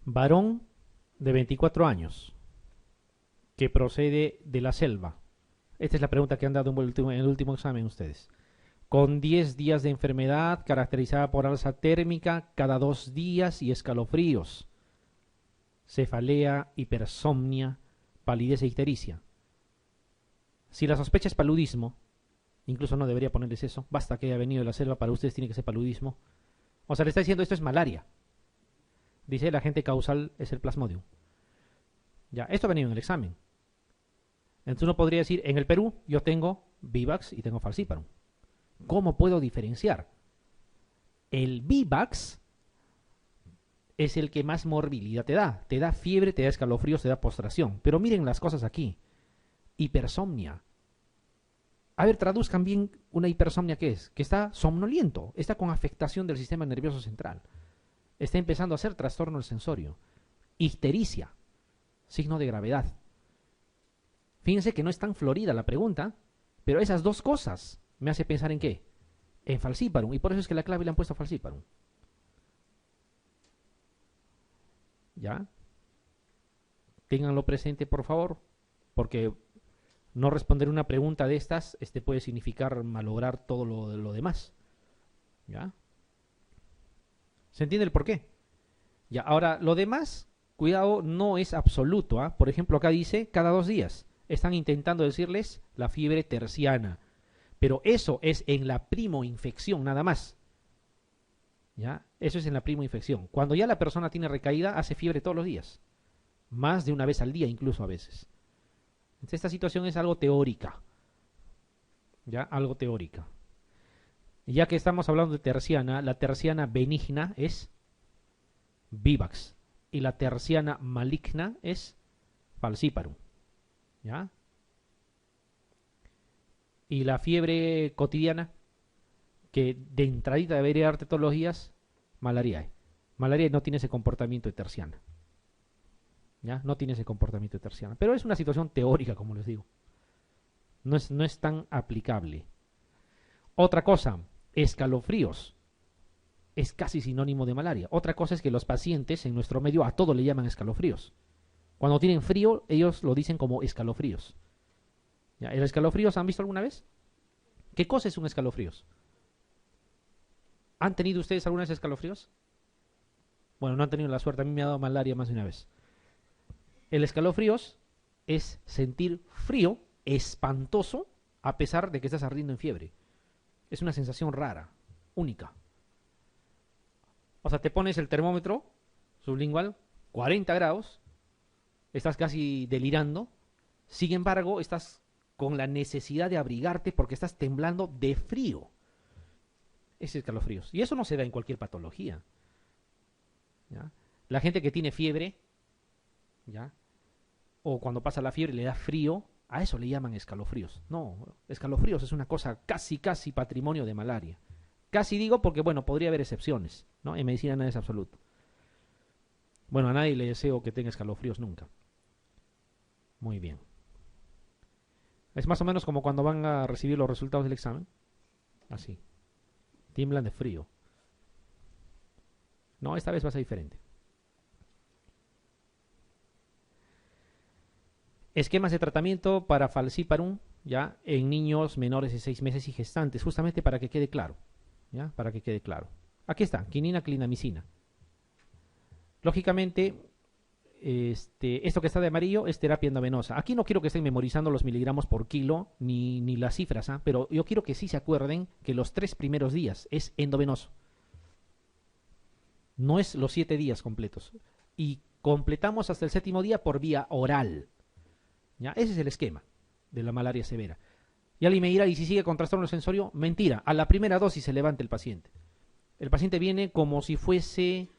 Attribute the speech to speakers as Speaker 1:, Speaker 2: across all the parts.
Speaker 1: Varón de 24 años que procede de la selva. Esta es la pregunta que han dado en el último examen ustedes. Con 10 días de enfermedad caracterizada por alza térmica cada 2 días y escalofríos, cefalea, hipersomnia, palidez e ictericia. Si la sospecha es paludismo, incluso no debería ponerles eso, basta que haya venido de la selva, para ustedes tiene que ser paludismo. O sea, le está diciendo esto es malaria. Dice el agente causal es el plasmodium. Ya, esto ha venido en el examen. Entonces uno podría decir, en el Perú yo tengo Vivax y tengo Falciparum. ¿Cómo puedo diferenciar? El Vivax es el que más morbilidad te da. Te da fiebre, te da escalofríos, te da postración. Pero miren las cosas aquí. Hipersomnia. A ver, traduzcan bien una hipersomnia, ¿qué es? Que está somnoliento, está con afectación del sistema nervioso central. Está empezando a hacer trastorno del sensorio. Ictericia, signo de gravedad. Fíjense que no es tan florida la pregunta, pero esas dos cosas me hace pensar en qué. En Falciparum, y por eso es que la clave le han puesto Falciparum. ¿Ya? Ténganlo presente, por favor, porque no responder una pregunta de estas puede significar malograr todo lo demás. ¿Ya? ¿Se entiende el por qué? Ya, ahora, lo demás, cuidado, no es absoluto. ¿Ah? Por ejemplo, acá dice cada 2 días. Están intentando decirles la fiebre terciana. Pero eso es en la primoinfección nada más. ¿Ya? Eso es en la primoinfección. Cuando ya la persona tiene recaída, hace fiebre todos los días. Más de una vez al día, incluso a veces. Entonces, esta situación es algo teórica. ¿Ya? Algo teórica. Y ya que estamos hablando de terciana, la terciana benigna es Vivax. Y la terciana maligna es Falciparum. ¿Ya? Y la fiebre cotidiana, que de entradita debería darte todos los días, malaria. Malaria no tiene ese comportamiento de terciana. ¿Ya? No tiene ese comportamiento de terciana. Pero es una situación teórica, como les digo. No es tan aplicable. Otra cosa, escalofríos. Es casi sinónimo de malaria. Otra cosa es que los pacientes en nuestro medio a todo le llaman escalofríos. Cuando tienen frío, ellos lo dicen como escalofríos. ¿Ya? ¿El escalofríos han visto alguna vez? ¿Qué cosa es un escalofríos? ¿Han tenido ustedes alguna vez escalofríos? Bueno, no han tenido la suerte. A mí me ha dado malaria más de una vez. El escalofríos es sentir frío, espantoso, a pesar de que estás ardiendo en fiebre. Es una sensación rara, única. O sea, te pones el termómetro sublingual, 40 grados, estás casi delirando, sin embargo, estás con la necesidad de abrigarte porque estás temblando de frío. Es escalofríos. Y eso no se da en cualquier patología. ¿Ya? La gente que tiene fiebre, ¿ya? O cuando pasa la fiebre le da frío, a eso le llaman escalofríos. No, escalofríos es una cosa casi patrimonio de malaria. Casi digo porque, bueno, podría haber excepciones, ¿no? En medicina nada es absoluto. Bueno, a nadie le deseo que tenga escalofríos nunca. Muy bien. Es más o menos como cuando van a recibir los resultados del examen. Así. Tiemblan de frío. No, esta vez va a ser diferente. Esquemas de tratamiento para Falciparum, ya, en niños menores de 6 meses y gestantes, justamente para que quede claro. ¿Ya? Para que quede claro. Aquí está, quinina, clindamicina. Lógicamente, esto que está de amarillo es terapia endovenosa. Aquí no quiero que estén memorizando los miligramos por kilo ni las cifras, ¿eh? Pero yo quiero que sí se acuerden que los 3 primeros días es endovenoso. No es los 7 días completos. Y completamos hasta el 7º día por vía oral. ¿Ya? Ese es el esquema de la malaria severa. Y alguien me dirá, ¿y si sigue con trastorno sensorio? Mentira, a la primera dosis se levanta el paciente. El paciente viene como si fuese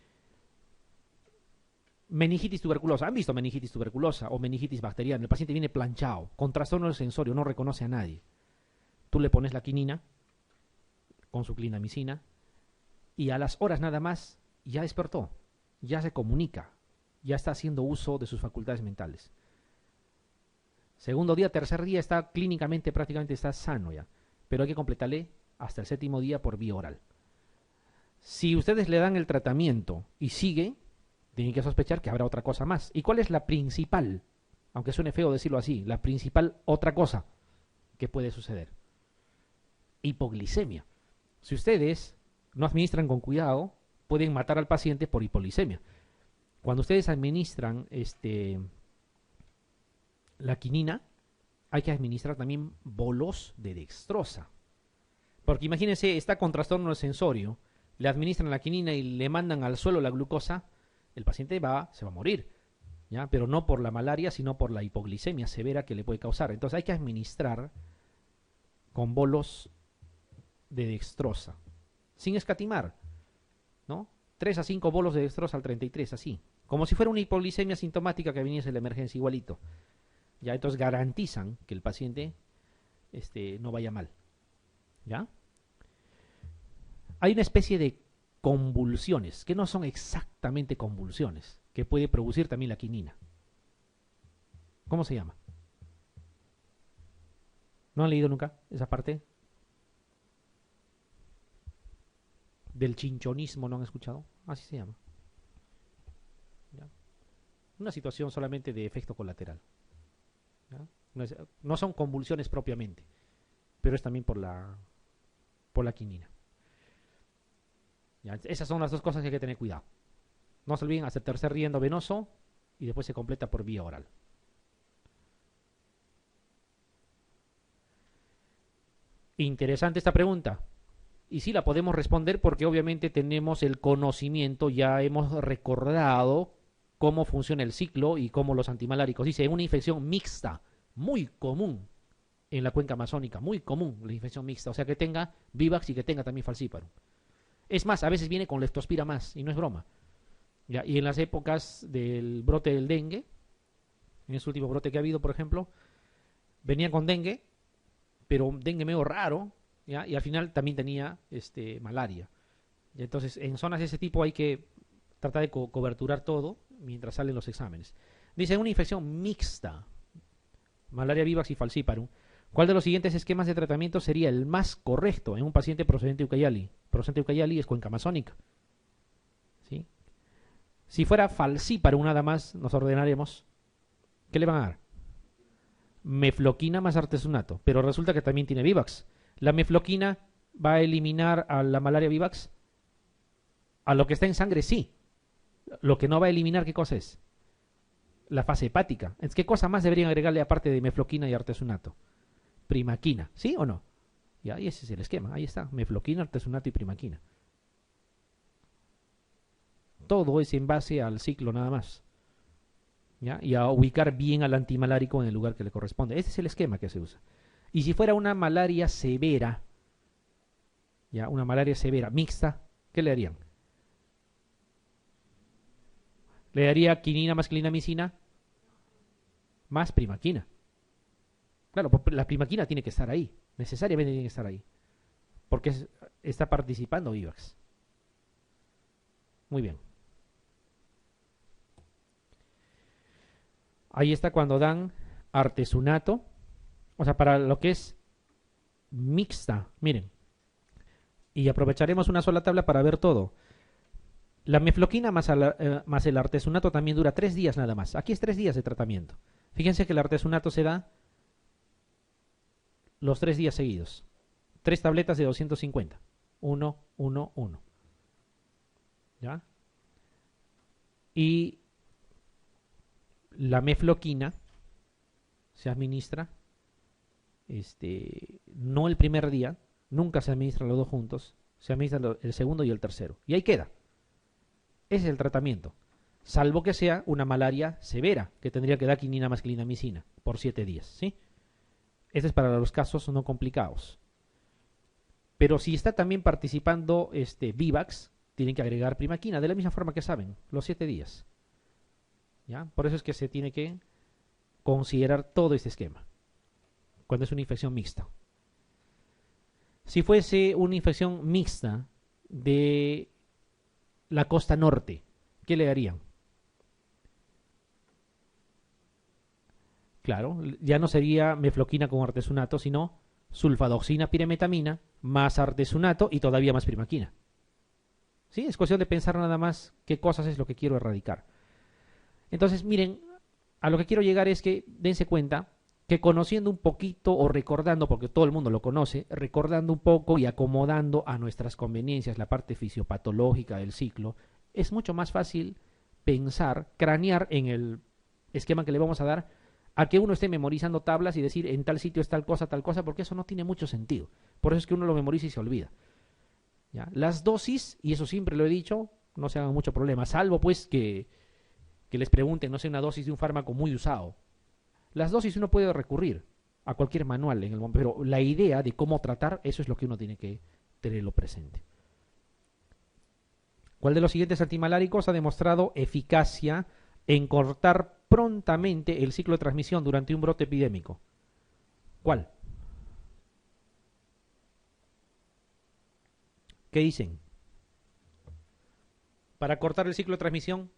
Speaker 1: meningitis tuberculosa. ¿Han visto meningitis tuberculosa o meningitis bacteriana? El paciente viene planchado, con trastorno del sensorio, no reconoce a nadie. Tú le pones la quinina con su clindamicina y a las horas nada más ya despertó, ya se comunica, ya está haciendo uso de sus facultades mentales. Segundo día, tercer día está clínicamente prácticamente está sano ya, pero hay que completarle hasta el 7º día por vía oral. Si ustedes le dan el tratamiento y sigue, tienen que sospechar que habrá otra cosa más. ¿Y cuál es la principal? Aunque suene feo decirlo así, la principal otra cosa que puede suceder. Hipoglicemia. Si ustedes no administran con cuidado, pueden matar al paciente por hipoglicemia. Cuando ustedes administran la quinina, hay que administrar también bolos de dextrosa. Porque imagínense, está con trastorno sensorio, le administran la quinina y le mandan al suelo la glucosa, el paciente se va a morir, ¿ya? Pero no por la malaria, sino por la hipoglicemia severa que le puede causar. Entonces hay que administrar con bolos de dextrosa, sin escatimar, ¿no? 3 a 5 bolos de dextrosa al 33, así. Como si fuera una hipoglicemia sintomática que viniese de la emergencia igualito. Ya, entonces garantizan que el paciente no vaya mal. ¿Ya? Hay una especie de convulsiones, que no son exactamente convulsiones, que puede producir también la quinina. ¿Cómo se llama? ¿No han leído nunca esa parte? Del chinchonismo, ¿no han escuchado? Así se llama. ¿Ya? Una situación solamente de efecto colateral. ¿Ya? No son convulsiones propiamente, pero es también por la quinina. ¿Ya? Esas son las dos cosas que hay que tener cuidado. No se olviden hacer tercer riendo venoso y después se completa por vía oral. Interesante esta pregunta. Y sí la podemos responder porque obviamente tenemos el conocimiento, ya hemos recordado cómo funciona el ciclo y cómo los antimaláricos. Dice, una infección mixta, muy común en la cuenca amazónica, muy común la infección mixta, o sea que tenga Vivax y que tenga también falciparum. Es más, a veces viene con leptospira más, y no es broma. ¿Ya? Y en las épocas del brote del dengue, en ese último brote que ha habido, por ejemplo, venían con dengue, pero un dengue medio raro, ¿ya? Y al final también tenía malaria. Y entonces, en zonas de ese tipo hay que tratar de coberturar todo mientras salen los exámenes. Dice, una infección mixta, malaria vivax y falciparum. ¿Cuál de los siguientes esquemas de tratamiento sería el más correcto en un paciente procedente de Ucayali? Procedente de Ucayali es cuenca amazónica. ¿Sí? Si fuera falciparum nada más, nos ordenaremos, ¿qué le van a dar? Mefloquina más artesunato, pero resulta que también tiene Vivax. ¿La mefloquina va a eliminar a la malaria Vivax? A lo que está en sangre, sí. Lo que no va a eliminar, ¿qué cosa es? La fase hepática. ¿Qué cosa más deberían agregarle aparte de mefloquina y artesunato? Primaquina, ¿sí o no? Ya, y ese es el esquema, ahí está, mefloquina, artesunato y primaquina. Todo es en base al ciclo nada más. ¿Ya? Y a ubicar bien al antimalárico en el lugar que le corresponde. Ese es el esquema que se usa. Y si fuera una malaria severa, ya, una malaria severa, mixta, ¿qué le darían? Le daría quinina más clindamicina más primaquina. Claro, la primaquina tiene que estar ahí, necesariamente tiene que estar ahí, porque está participando Vivax. Muy bien. Ahí está cuando dan artesunato, o sea, para lo que es mixta, miren. Y aprovecharemos una sola tabla para ver todo. La mefloquina más el artesunato también dura 3 días nada más. Aquí es 3 días de tratamiento. Fíjense que el artesunato se da los 3 días seguidos. 3 tabletas de 250. 1, 1, 1. ¿Ya? Y la mefloquina se administra no el primer día, nunca se administran los dos juntos, se administra el segundo y el tercero. Y ahí queda. Ese es el tratamiento. Salvo que sea una malaria severa, que tendría que dar quinina más clindamicina por 7 días, ¿sí? Este es para los casos no complicados. Pero si está también participando Vivax, tienen que agregar primaquina, de la misma forma que saben, los 7 días. ¿Ya? Por eso es que se tiene que considerar todo este esquema cuando es una infección mixta. Si fuese una infección mixta de la costa norte, ¿qué le darían? Claro, ya no sería mefloquina con artesunato, sino sulfadoxina piremetamina más artesunato y todavía más primaquina. ¿Sí? Es cuestión de pensar nada más qué cosas es lo que quiero erradicar. Entonces, miren, a lo que quiero llegar es que dense cuenta que conociendo un poquito o recordando, porque todo el mundo lo conoce, recordando un poco y acomodando a nuestras conveniencias la parte fisiopatológica del ciclo, es mucho más fácil pensar, cranear en el esquema que le vamos a dar, a que uno esté memorizando tablas y decir en tal sitio es tal cosa, porque eso no tiene mucho sentido. Por eso es que uno lo memoriza y se olvida. ¿Ya? Las dosis, y eso siempre lo he dicho, no se hagan mucho problema, salvo pues que les pregunten, no sé, una dosis de un fármaco muy usado. Las dosis uno puede recurrir a cualquier manual en el momento, pero la idea de cómo tratar, eso es lo que uno tiene que tenerlo presente. ¿Cuál de los siguientes antimaláricos ha demostrado eficacia en cortar prontamente el ciclo de transmisión durante un brote epidémico? ¿Cuál? ¿Qué dicen? Para cortar el ciclo de transmisión,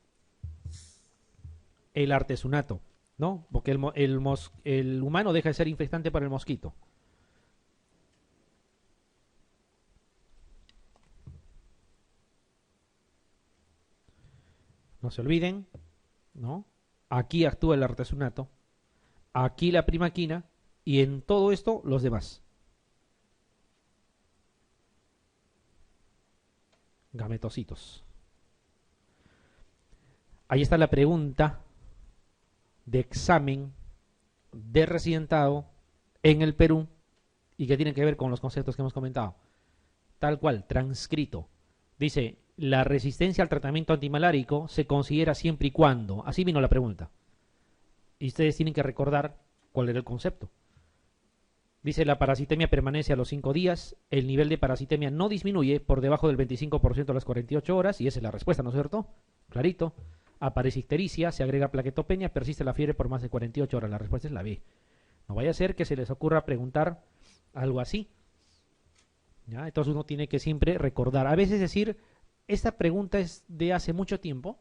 Speaker 1: el artesunato, ¿no? Porque el humano deja de ser infectante para el mosquito. No se olviden, ¿no? Aquí actúa el artesunato, aquí la primaquina y en todo esto los demás. Gametocitos. Ahí está la pregunta de examen de residentado en el Perú y que tiene que ver con los conceptos que hemos comentado. Tal cual, transcrito. Dice, la resistencia al tratamiento antimalárico se considera siempre y cuando. Así vino la pregunta. Y ustedes tienen que recordar cuál era el concepto. Dice, la parasitemia permanece a los 5 días, el nivel de parasitemia no disminuye por debajo del 25% a las 48 horas, y esa es la respuesta, ¿no es cierto? Clarito. Aparece ictericia, se agrega plaquetopenia, persiste la fiebre por más de 48 horas. La respuesta es la B. No vaya a ser que se les ocurra preguntar algo así. ¿Ya? Entonces uno tiene que siempre recordar. A veces decir, esta pregunta es de hace mucho tiempo,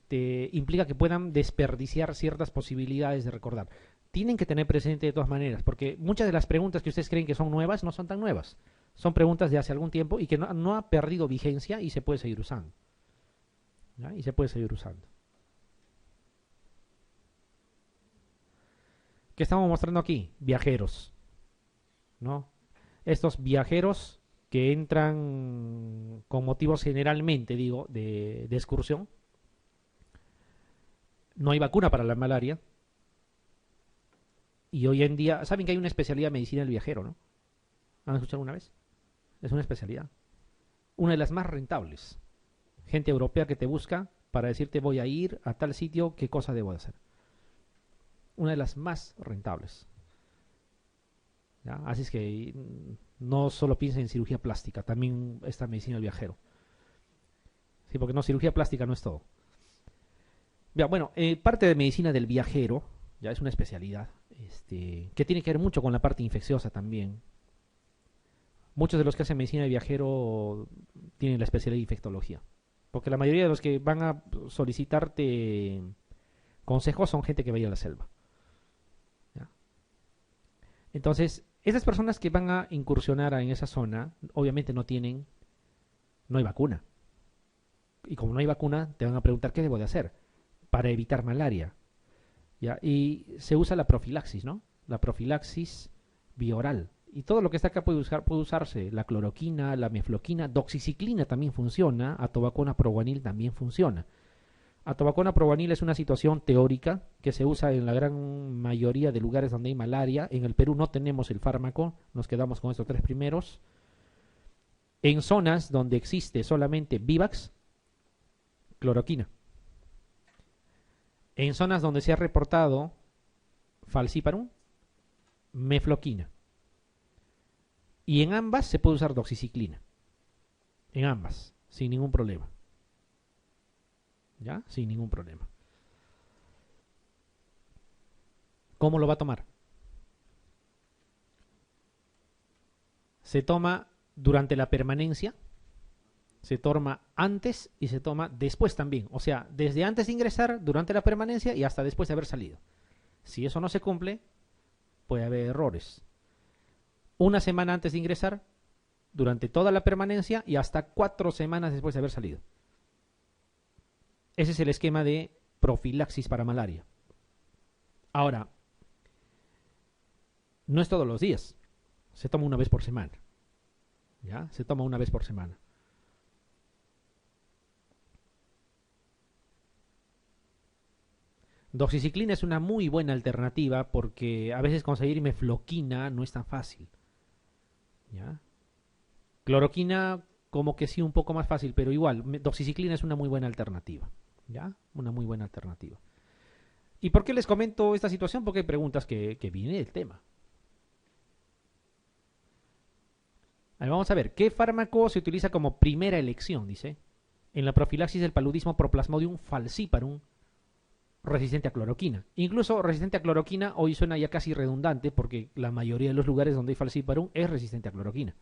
Speaker 1: implica que puedan desperdiciar ciertas posibilidades de recordar. Tienen que tener presente de todas maneras, porque muchas de las preguntas que ustedes creen que son nuevas no son tan nuevas. Son preguntas de hace algún tiempo y que no ha perdido vigencia y se puede seguir usando. ¿Ya? Y se puede seguir usando. ¿Qué estamos mostrando aquí? Viajeros, ¿no? Estos viajeros que entran con motivos generalmente, digo, de excursión. No hay vacuna para la malaria. Y hoy en día, ¿saben que hay una especialidad de medicina del viajero, no? ¿Han escuchado una vez? Es una especialidad. Una de las más rentables. Gente europea que te busca para decirte voy a ir a tal sitio, qué cosa debo de hacer. Una de las más rentables. ¿Ya? Así es que no solo piensen en cirugía plástica, también esta medicina del viajero. Sí, porque no, cirugía plástica no es todo. Ya, bueno, parte de medicina del viajero, ya es una especialidad, que tiene que ver mucho con la parte infecciosa también. Muchos de los que hacen medicina de viajero tienen la especialidad de infectología. Porque la mayoría de los que van a solicitarte consejos son gente que vaya a la selva. ¿Ya? Entonces, esas personas que van a incursionar en esa zona, obviamente no hay vacuna. Y como no hay vacuna, te van a preguntar qué debo de hacer para evitar malaria. ¿Ya? Y se usa la profilaxis, ¿no? La profilaxis bioral. Y todo lo que está acá puede usarse. La cloroquina, la mefloquina, doxiciclina también funciona. Atobacona provanil también funciona. Atobacona provanil es una situación teórica que se usa en la gran mayoría de lugares donde hay malaria. En el Perú no tenemos el fármaco, nos quedamos con estos 3 primeros. En zonas donde existe solamente Vivax, cloroquina. En zonas donde se ha reportado falciparum, mefloquina. Y en ambas se puede usar doxiciclina. En ambas, sin ningún problema. ¿Ya? Sin ningún problema. ¿Cómo lo va a tomar? Se toma durante la permanencia, se toma antes y se toma después también. O sea, desde antes de ingresar, durante la permanencia y hasta después de haber salido. Si eso no se cumple, puede haber errores. Una semana antes de ingresar, durante toda la permanencia y hasta 4 semanas después de haber salido. Ese es el esquema de profilaxis para malaria. Ahora, no es todos los días. Se toma una vez por semana. ¿Ya? Se toma una vez por semana. Doxiciclina es una muy buena alternativa porque a veces conseguir mefloquina no es tan fácil. ¿Ya? Cloroquina como que sí un poco más fácil, pero igual, doxiciclina es una muy buena alternativa. ¿Ya? Una muy buena alternativa. ¿Y por qué les comento esta situación? Porque hay preguntas que vienen del tema. Ahí vamos a ver, ¿qué fármaco se utiliza como primera elección? Dice, en la profilaxis del paludismo por Plasmodium falciparum resistente a cloroquina. Incluso resistente a cloroquina hoy suena ya casi redundante porque la mayoría de los lugares donde hay falciparum es resistente a cloroquina.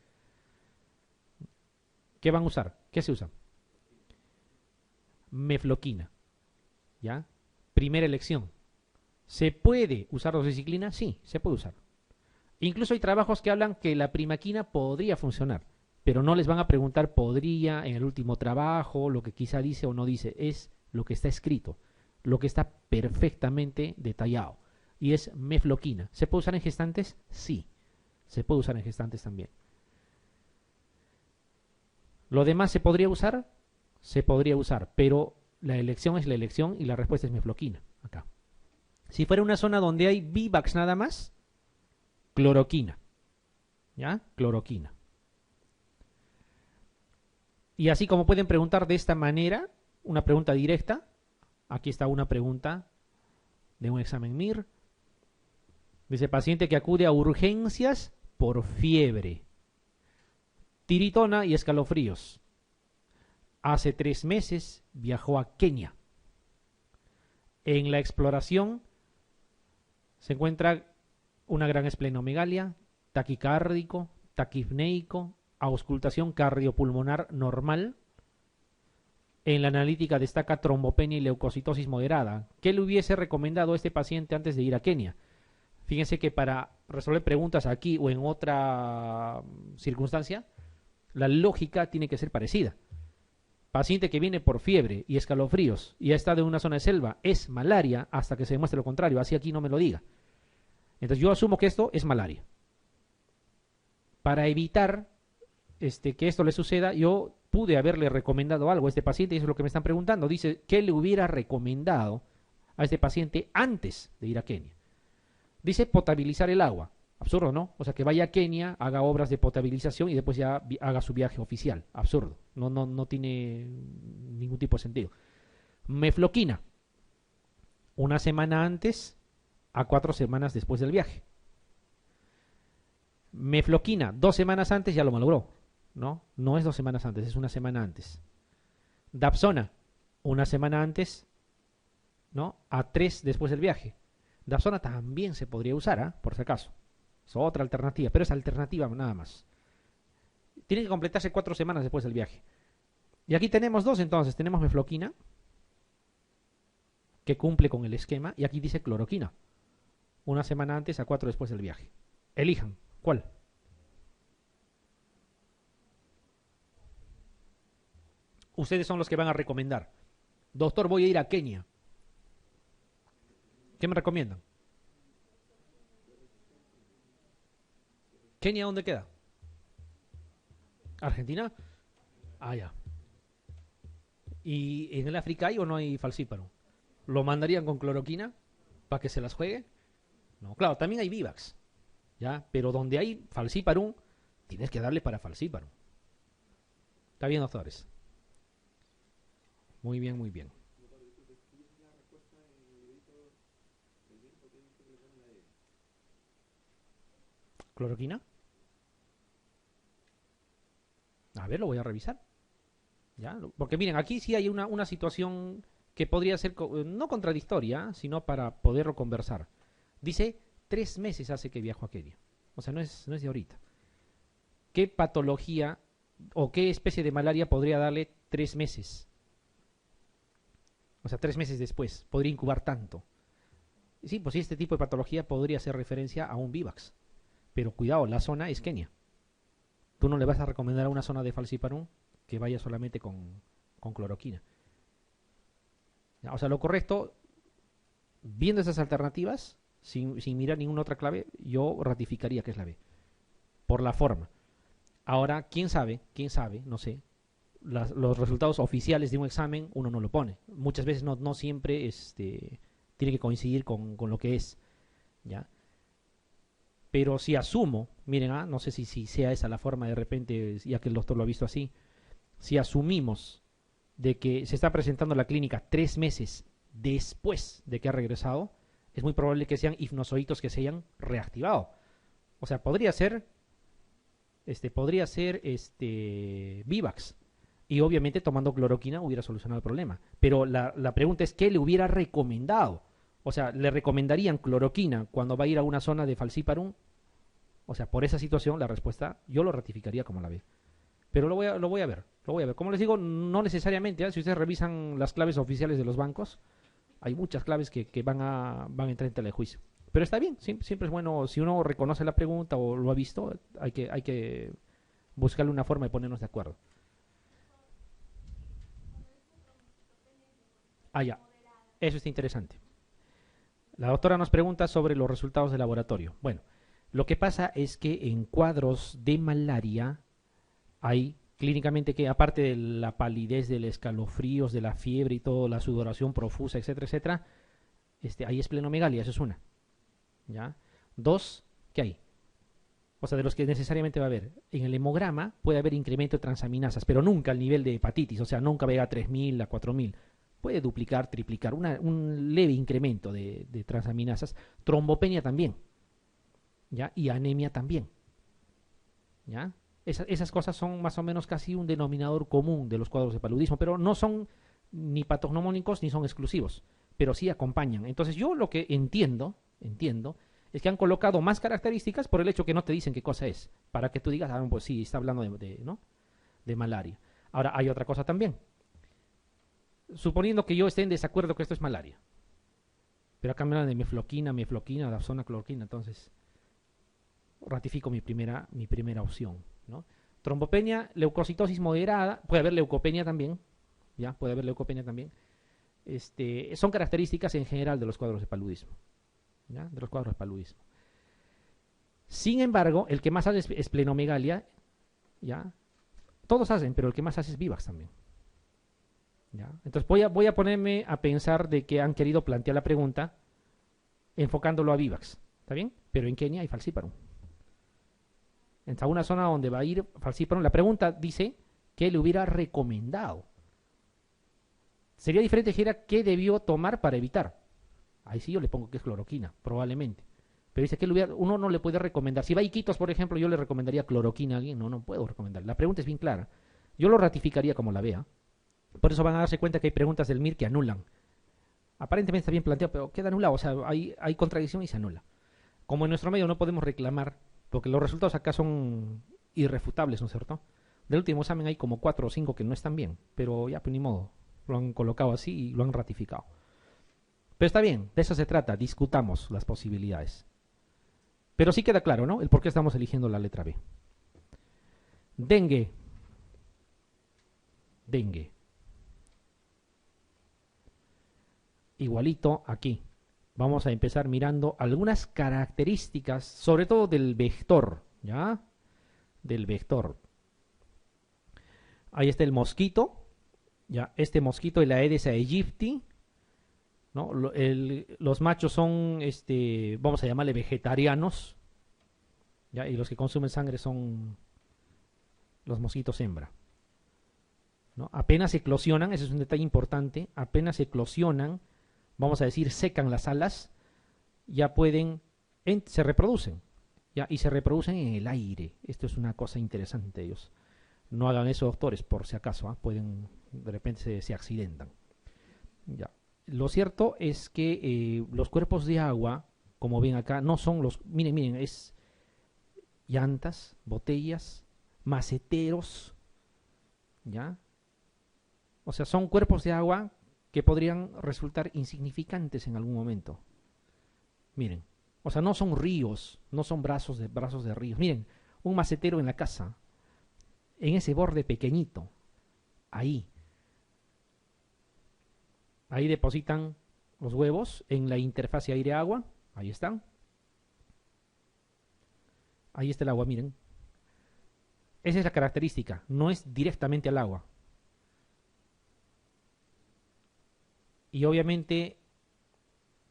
Speaker 1: ¿Qué van a usar? ¿Qué se usa? Mefloquina. ¿Ya? Primera elección. ¿Se puede usar doxiciclina? Sí, se puede usar. Incluso hay trabajos que hablan que la primaquina podría funcionar, pero no les van a preguntar podría en el último trabajo, lo que quizá dice o no dice, es lo que está escrito, lo que está perfectamente detallado. Y es mefloquina. ¿Se puede usar en gestantes? Sí, se puede usar en gestantes también. ¿Lo demás se podría usar? Se podría usar, pero la elección es la elección y la respuesta es mefloquina. Acá. Si fuera una zona donde hay Vivax nada más, cloroquina. ¿Ya? Cloroquina. Y así como pueden preguntar de esta manera, una pregunta directa, aquí está una pregunta de un examen MIR. Dice, paciente que acude a urgencias por fiebre, tiritona y escalofríos. Hace 3 meses viajó a Kenia. En la exploración se encuentra una gran esplenomegalia, taquicárdico, taquipneico, auscultación cardiopulmonar normal. En la analítica destaca trombopenia y leucocitosis moderada. ¿Qué le hubiese recomendado a este paciente antes de ir a Kenia? Fíjense que para resolver preguntas aquí o en otra circunstancia, la lógica tiene que ser parecida. Paciente que viene por fiebre y escalofríos y ha estado en una zona de selva, es malaria hasta que se demuestre lo contrario. Así aquí no me lo diga. Entonces yo asumo que esto es malaria. Para evitar que esto le suceda, yo pude haberle recomendado algo a este paciente y eso es lo que me están preguntando. Dice, ¿qué le hubiera recomendado a este paciente antes de ir a Kenia? Dice potabilizar el agua. Absurdo, ¿no? O sea, que vaya a Kenia, haga obras de potabilización y después ya haga su viaje oficial. Absurdo. No tiene ningún tipo de sentido. Mefloquina. 1 semana antes a 4 semanas después del viaje. Mefloquina, 2 semanas antes ya lo malogró. No es 2 semanas antes, es 1 semana antes. Dapsona, 1 semana antes, ¿no? A 3 después del viaje. Dapsona también se podría usar, por si acaso. Es otra alternativa, pero es alternativa nada más. Tiene que completarse 4 semanas después del viaje. Y aquí tenemos 2 entonces. Tenemos mefloquina, que cumple con el esquema, y aquí dice cloroquina. 1 semana antes a 4 después del viaje. Elijan. ¿Cuál? Ustedes son los que van a recomendar. Doctor, voy a ir a Kenia. ¿Qué me recomiendan? ¿Kenia dónde queda? ¿Argentina? Ah, ya. ¿Y en el África hay o no hay falciparum? ¿Lo mandarían con cloroquina para que se las juegue? No, claro, también hay Vivax. ¿Ya? Pero donde hay falciparum, tienes que darle para falciparum. Está bien, doctores. Muy bien, muy bien. ¿Cloroquina? A ver, lo voy a revisar. ¿Ya? Porque miren, aquí sí hay una situación que podría ser no contradictoria, sino para poderlo conversar. Dice, 3 meses hace que viajo a Kenia. O sea, no es de ahorita. ¿Qué patología o qué especie de malaria podría darle 3 meses? O sea, 3 meses después. Podría incubar tanto. Sí, pues sí, este tipo de patología podría hacer referencia a un Vivax. Pero cuidado, la zona es Kenia. Tú no le vas a recomendar a una zona de falciparum que vaya solamente con cloroquina. ¿Ya? O sea, lo correcto, viendo esas alternativas, sin mirar ninguna otra clave, yo ratificaría que es la B, por la forma. Ahora, quién sabe, no sé, los resultados oficiales de un examen uno no lo pone. Muchas veces no siempre tiene que coincidir con lo que es, ¿ya? Pero si asumo, miren, no sé si sea esa la forma de repente, ya que el doctor lo ha visto así, si asumimos de que se está presentando la clínica 3 meses después de que ha regresado, es muy probable que sean hipnozoitos que se hayan reactivado. O sea, podría ser Vivax. Y obviamente tomando cloroquina hubiera solucionado el problema. Pero la pregunta es, ¿qué le hubiera recomendado? O sea, ¿le recomendarían cloroquina cuando va a ir a una zona de falciparum? O sea, por esa situación, la respuesta yo lo ratificaría como la B. Pero lo voy a ver, lo voy a ver. Como les digo, no necesariamente, ¿eh? Si ustedes revisan las claves oficiales de los bancos, hay muchas claves que van a entrar en tela de juicio. Pero está bien, siempre es bueno, si uno reconoce la pregunta o lo ha visto, hay que buscarle una forma de ponernos de acuerdo. Ah, ya, eso está interesante. La doctora nos pregunta sobre los resultados de laboratorio. Bueno, lo que pasa es que en cuadros de malaria hay clínicamente que, aparte de la palidez, del escalofríos, de la fiebre y todo, la sudoración profusa, etcétera, etcétera, hay esplenomegalia, eso es una. ¿Ya? Dos, ¿qué hay? O sea, de los que necesariamente va a haber. En el hemograma puede haber incremento de transaminasas, pero nunca al nivel de hepatitis, o sea, nunca va a llegar a 3.000, a 4.000. Puede duplicar, triplicar, un leve incremento de transaminasas. Trombopenia también, ¿ya? Y anemia también, ¿ya? Esas cosas son más o menos casi un denominador común de los cuadros de paludismo, pero no son ni patognomónicos ni son exclusivos, pero sí acompañan. Entonces yo lo que entiendo, es que han colocado más características por el hecho que no te dicen qué cosa es, para que tú digas, pues sí, está hablando ¿no? de malaria. Ahora, hay otra cosa también. Suponiendo que yo esté en desacuerdo que esto es malaria, pero acá me hablan de mefloquina, la zona cloroquina, entonces ratifico mi primera opción, ¿no? Trombopenia, leucocitosis moderada, puede haber leucopenia también, ¿ya? Puede haber leucopenia también. Son características en general de los cuadros de paludismo, ¿ya? De los cuadros de paludismo. Sin embargo, el que más hace es esplenomegalia, ¿ya? Todos hacen, pero el que más hace es Vivax también, ¿ya? Entonces voy a ponerme a pensar de que han querido plantear la pregunta enfocándolo a Vivax, ¿está bien? Pero en Kenia hay falciparum. En una zona donde va a ir falciparum, la pregunta dice que le hubiera recomendado. Sería diferente si dijera qué debió tomar para evitar. Ahí sí yo le pongo que es cloroquina, probablemente. Pero dice que uno no le puede recomendar. Si va a Iquitos, por ejemplo, yo le recomendaría cloroquina a alguien. No puedo recomendar. La pregunta es bien clara. Yo lo ratificaría como la vea. Por eso van a darse cuenta que hay preguntas del MIR que anulan. Aparentemente está bien planteado, pero queda anulado. O sea, hay contradicción y se anula. Como en nuestro medio no podemos reclamar, porque los resultados acá son irrefutables, ¿no es cierto? Del último examen hay como 4 o 5 que no están bien, pero ya, pues ni modo. Lo han colocado así y lo han ratificado. Pero está bien, de eso se trata, discutamos las posibilidades. Pero sí queda claro, ¿no? El por qué estamos eligiendo la letra B. Dengue. Dengue. Igualito aquí. Vamos a empezar mirando algunas características, sobre todo del vector, ¿ya? Del vector. Ahí está el mosquito, ¿ya? Este mosquito es la Aedes aegypti, ¿no? Los machos son, vamos a llamarle vegetarianos, ¿ya? Y los que consumen sangre son los mosquitos hembra, ¿no? Apenas eclosionan, ese es un detalle importante, apenas eclosionan, vamos a decir, secan las alas, ya se reproducen, ¿ya? Y se reproducen en el aire. Esto es una cosa interesante, ellos. No hagan eso, doctores, por si acaso, ¿eh? Pueden, de repente se accidentan. Ya. Lo cierto es que los cuerpos de agua, como ven acá, no son miren, es llantas, botellas, maceteros, ¿ya? O sea, son cuerpos de agua que podrían resultar insignificantes en algún momento. Miren, o sea, no son ríos, no son brazos de ríos. Miren, un macetero en la casa, en ese borde pequeñito, ahí Ahí depositan los huevos en la interfase aire-agua. Ahí están. Ahí está el agua, miren. Esa es la característica. No es directamente al agua. Y obviamente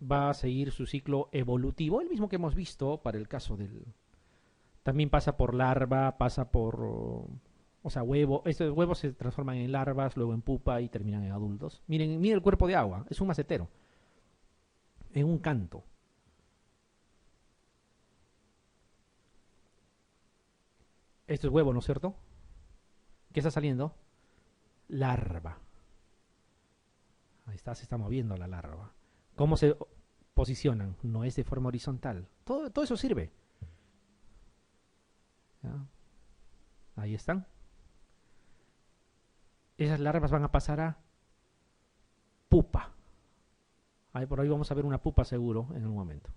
Speaker 1: va a seguir su ciclo evolutivo, el mismo que hemos visto para el caso del... También pasa por larva, pasa por... O sea, huevo. Estos huevos se transforman en larvas, luego en pupa y terminan en adultos. Miren, miren el cuerpo de agua. Es un macetero. En un canto. Esto es huevo, ¿no es cierto? ¿Qué está saliendo? Larva. Ahí está, se está moviendo la larva. ¿Cómo se posicionan? No es de forma horizontal. Todo eso sirve. ¿Ya? Ahí están. Esas larvas van a pasar a pupa. Ahí por ahí vamos a ver una pupa seguro en un momento.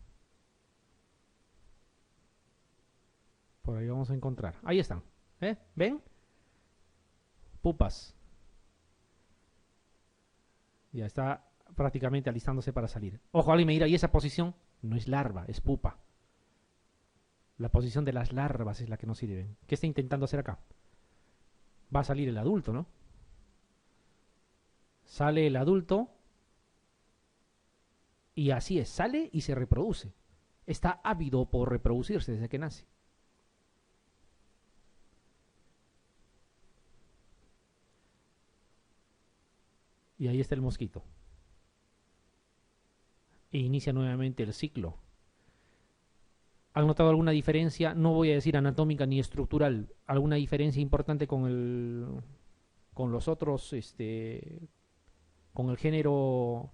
Speaker 1: Por ahí vamos a encontrar. Ahí están. ¿Ven? Pupas. Ya está prácticamente alistándose para salir. Ojo, alguien me dirá, ¿y esa posición? No es larva, es pupa. La posición de las larvas es la que nos sirve. ¿Qué está intentando hacer acá? Va a salir el adulto, ¿no? Sale el adulto y así es, sale y se reproduce. Está ávido por reproducirse desde que nace. Y ahí está el mosquito. E inicia nuevamente el ciclo. ¿Han notado alguna diferencia? No voy a decir anatómica ni estructural. ¿Alguna diferencia importante con los otros, con el género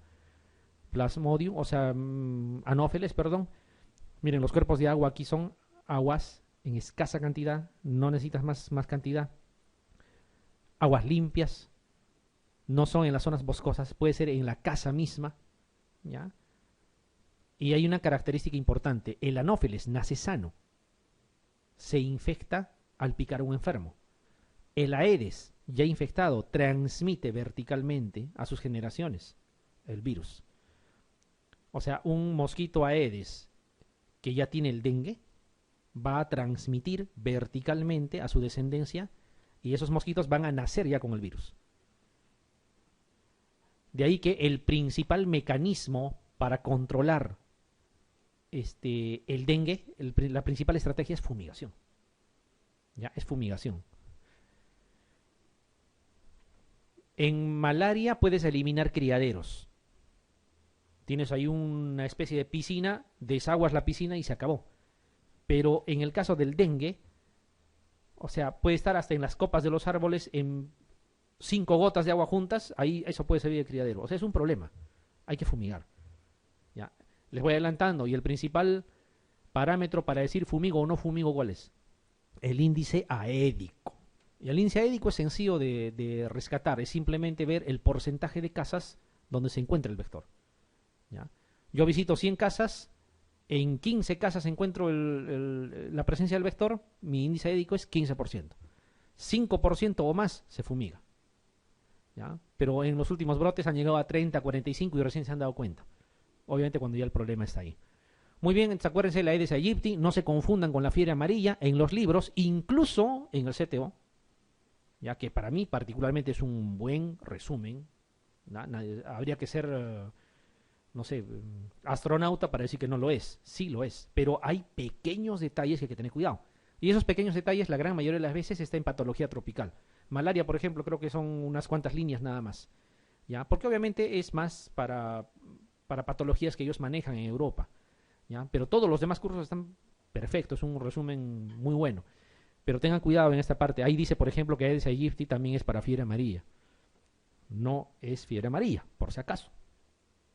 Speaker 1: Plasmodium, o sea, Anopheles, perdón? Miren, los cuerpos de agua aquí son aguas en escasa cantidad, no necesitas más cantidad. Aguas limpias, no son en las zonas boscosas, puede ser en la casa misma, ¿ya? Y hay una característica importante, el Anopheles nace sano, se infecta al picar a un enfermo. El Aedes, ya infectado, transmite verticalmente a sus generaciones el virus. O sea, un mosquito Aedes que ya tiene el dengue va a transmitir verticalmente a su descendencia y esos mosquitos van a nacer ya con el virus. De ahí que el principal mecanismo para controlar el dengue, la principal estrategia es fumigación. Ya, es fumigación. En malaria puedes eliminar criaderos. Tienes ahí una especie de piscina, desaguas la piscina y se acabó. Pero en el caso del dengue, o sea, puede estar hasta en las copas de los árboles en 5 gotas de agua juntas, ahí eso puede servir de criadero. O sea, es un problema. Hay que fumigar. Ya. Les voy adelantando. Y el principal parámetro para decir fumigo o no fumigo, ¿cuál es? El índice aédico. Y el índice aédico es sencillo de rescatar. Es simplemente ver el porcentaje de casas donde se encuentra el vector. ¿Ya? Yo visito 100 casas. En 15 casas encuentro la presencia del vector. Mi índice aédico es 15%. 5% o más se fumiga. ¿Ya? Pero en los últimos brotes han llegado a 30, 45 y recién se han dado cuenta. Obviamente cuando ya el problema está ahí. Muy bien, acuérdense de la Aedes aegypti, no se confundan con la fiebre amarilla en los libros, incluso en el CTO, ya que para mí particularmente es un buen resumen. Habría que ser, no sé, astronauta para decir que no lo es. Sí lo es, pero hay pequeños detalles que hay que tener cuidado. Y esos pequeños detalles, la gran mayoría de las veces, está en patología tropical. Malaria, por ejemplo, creo que son unas cuantas líneas nada más. ¿Ya? Porque obviamente es más para patologías que ellos manejan en Europa. ¿Ya? Pero todos los demás cursos están perfectos, es un resumen muy bueno. Pero tengan cuidado en esta parte. Ahí dice, por ejemplo, que Aedes aegypti también es para fiebre amarilla. No es fiebre amarilla, por si acaso.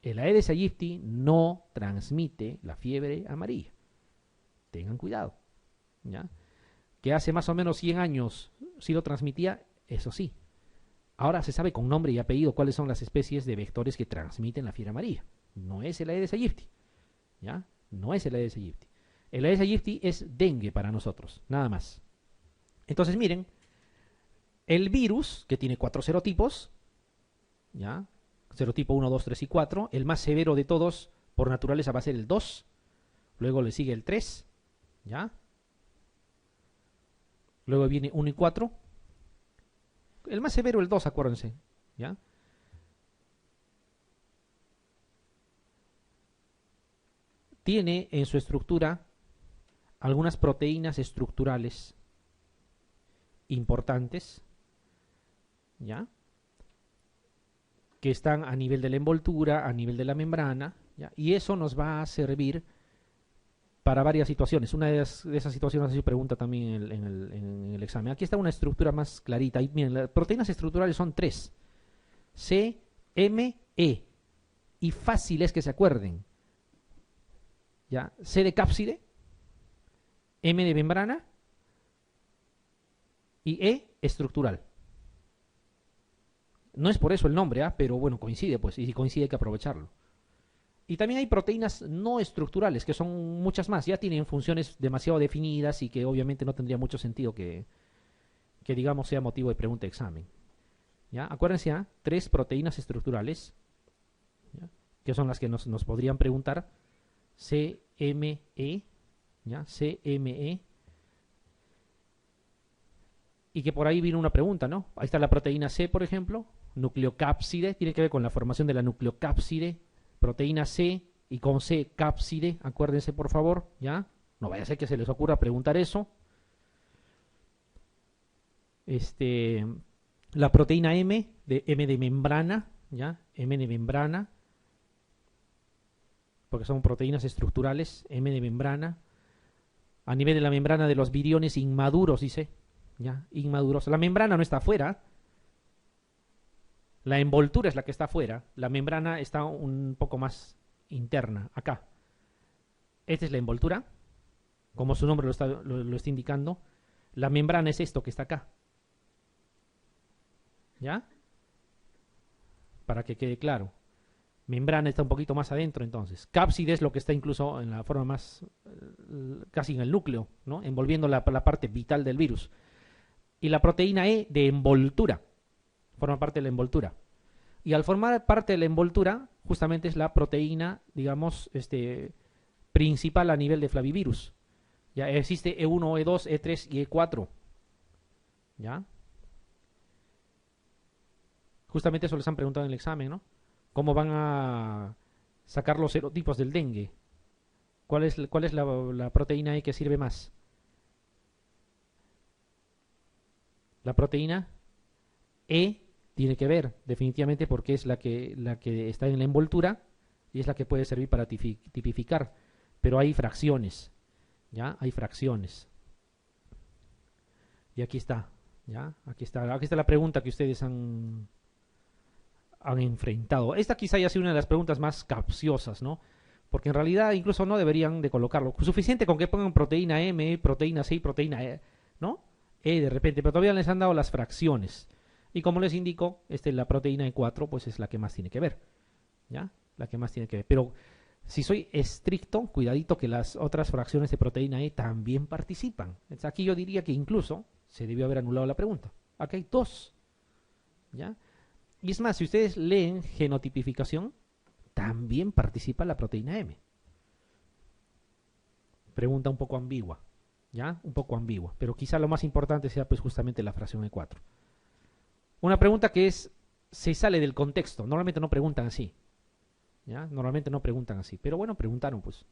Speaker 1: El Aedes aegypti no transmite la fiebre amarilla. Tengan cuidado. ¿Ya? Que hace más o menos 100 años sí lo transmitía, eso sí. Ahora se sabe con nombre y apellido cuáles son las especies de vectores que transmiten la fiebre amarilla. No es el Aedes aegypti. ¿Ya? No es el Aedes aegypti. El Aedes aegypti es dengue para nosotros, nada más. Entonces miren, el virus, que tiene 4 serotipos, ¿ya? serotipo 1, 2, 3 y 4. El más severo de todos, por naturaleza, va a ser el 2. Luego le sigue el 3. ¿Ya? Luego viene 1 y 4. El más severo, el 2, acuérdense. ¿Ya? Tiene en su estructura algunas proteínas estructurales importantes, ¿ya? Que están a nivel de la envoltura, a nivel de la membrana, ¿ya? Y eso nos va a servir para varias situaciones. Una de esas situaciones se pregunta también en el examen. Aquí está una estructura más clarita. Y miren, las proteínas estructurales son 3. C, M, E. Y fácil es que se acuerden. ¿Ya? C de cápside, M de membrana y E estructural. No es por eso el nombre, pero bueno, coincide, pues, y si coincide hay que aprovecharlo. Y también hay proteínas no estructurales, que son muchas más, ya tienen funciones demasiado definidas y que obviamente no tendría mucho sentido que digamos sea motivo de pregunta de examen. ¿Ya? Acuérdense, 3 proteínas estructurales, ¿ya? Que son las que nos podrían preguntar. CME, ¿ya? CME. Y que por ahí viene una pregunta, ¿no? Ahí está la proteína C, por ejemplo, nucleocápside, tiene que ver con la formación de la nucleocápside, proteína C y con C cápside, acuérdense por favor, ¿ya? No vaya a ser que se les ocurra preguntar eso. La proteína M de membrana, ¿ya? M de membrana, porque son proteínas estructurales, M de membrana. A nivel de la membrana de los viriones inmaduros, dice, ¿ya? Inmaduros. La membrana no está afuera. La envoltura es la que está afuera. La membrana está un poco más interna, acá. Esta es la envoltura, como su nombre lo está indicando. La membrana es esto que está acá. ¿Ya? Para que quede claro. Membrana está un poquito más adentro, entonces. Cápside es lo que está incluso en la forma más, casi en el núcleo, ¿no? Envolviendo la parte vital del virus. Y la proteína E de envoltura. Forma parte de la envoltura. Y al formar parte de la envoltura, justamente es la proteína, digamos, principal a nivel de flavivirus. Ya existe E1, E2, E3 y E4. ¿Ya? Justamente eso les han preguntado en el examen, ¿no? ¿Cómo van a sacar los serotipos del dengue? ¿Cuál es la proteína E que sirve más? La proteína E tiene que ver, definitivamente, porque es la que está en la envoltura y es la que puede servir para tipificar. Pero hay fracciones, ¿ya? Hay fracciones. Y aquí está, ¿ya? Aquí está la pregunta que ustedes han enfrentado. Esta quizá haya sido una de las preguntas más capciosas, ¿no? Porque en realidad incluso no deberían de colocarlo. Suficiente con que pongan proteína M, proteína C y proteína E, ¿no? E de repente, pero todavía les han dado las fracciones. Y como les indico, la proteína E4 pues es la que más tiene que ver, ¿ya? La que más tiene que ver. Pero si soy estricto, cuidadito que las otras fracciones de proteína E también participan. Entonces, aquí yo diría que incluso se debió haber anulado la pregunta. Aquí hay 2, ¿ya? Y es más, si ustedes leen genotipificación, también participa la proteína M. Pregunta un poco ambigua, ¿ya? Un poco ambigua. Pero quizá lo más importante sea pues justamente la fracción E4. Una pregunta que se sale del contexto. Normalmente no preguntan así, ¿ya? Normalmente no preguntan así. Pero bueno, preguntaron pues.